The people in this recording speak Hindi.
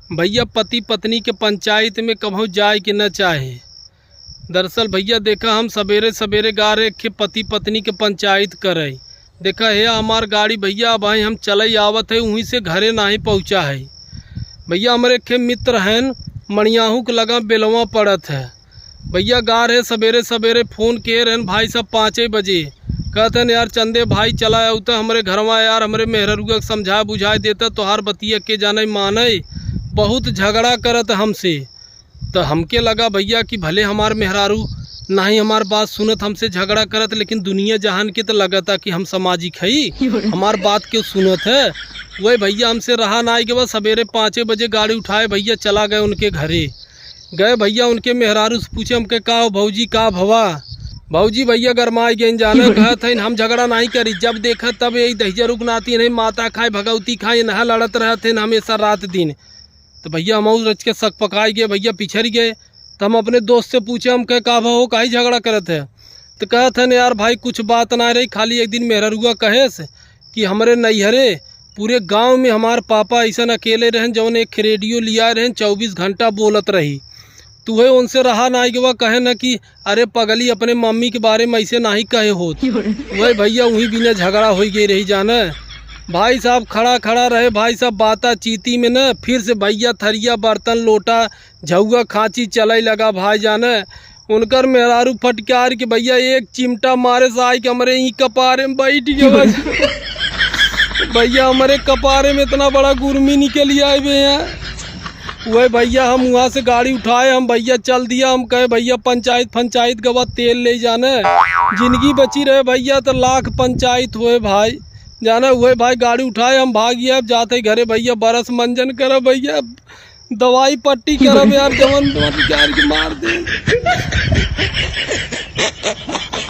भैया पति पत्नी के पंचायत में कभू जाए कि न चाहे। दरअसल भैया देखा हम सवेरे सवेरे गा रहे के पति पत्नी के पंचायत करे। देखा है हमार गाड़ी भैया भाई हम चले आवत है वहीं से घरे नहीं पहुँचा है। भैया हमारे के मित्र हैं मणियाहू के लगा बेलवा पड़त है। भैया गा रहे सवेरे सवेरे फ़ोन किए रहन भाई सब 5 बजे कहते हैं यार चंदे भाई चला आउता हमारे घरवा यार हमारे मेहरुआ समझा बुझा देता तोहार बतिया के जाने माने बहुत झगड़ा करत हमसे। तो हमके लगा भैया कि भले हमार मेहरारू नहीं हमार बात सुनत हमसे झगड़ा करत लेकिन दुनिया जहान के तो लगता कि हम सामाजिक है हमार बात क्यों सुनत है। वही भैया हमसे रहा ना कि बस सवेरे 5 बजे गाड़ी उठाए भैया चला गए उनके घरे। गए भैया उनके मेहरारू से पूछे हमके का भौजी का भवा भौजी भैया गरमाए गए जाने कहते हम झगड़ा नहीं करी जब देखा तब यही दहिया रुकनाती नहीं माता खाए भगवती खाए नहा लड़त रहते हमेशा रात दिन। तो भैया हम रच के शक पकाए गए भैया पिछड़ गए। तो हम अपने दोस्त से पूछे हम कहे का भाव का ही झगड़ा करते है। तो कहते हैं यार भाई कुछ बात ना रही खाली एक दिन मेहरुआ कहे से कि हमारे नैहरे पूरे गांव में हमार पापा ऐसा अकेले रहन जौन एक रेडियो लिया रहन 24 घंटा बोलत रही। तो वही उनसे रहा ना कि वह कहे ना कि अरे पगली अपने मम्मी के बारे में ऐसे नहीं कहे हो। वही भैया वहीं बिना झगड़ा हो गई रही जाना। भाई साहब खड़ा खड़ा रहे भाई साहब बाता चीती में न फिर से भैया थरिया बर्तन लोटा झुआ खांची चले लगा भाई जाने। उनकर मेहरारू फटकार के भैया एक चिमटा मारे से आई के हमारे ही कपारे में बैठ गए। भैया हमारे कपारे में इतना बड़ा गुरमी निकल आए हुए हैं। वही भैया हम वहाँ से गाड़ी उठाए हम भैया चल दिया। हम कहे भैया पंचायत के बाद तेल ले जाने जिंदगी बची रहे भैया तो लाख पंचायत हुए भाई जाना हुए भाई। गाड़ी उठाए हम भाग गए। अब जाते घरे भैया बरस मंजन करो भैया दवाई पट्टी करो यार जवन मार दे।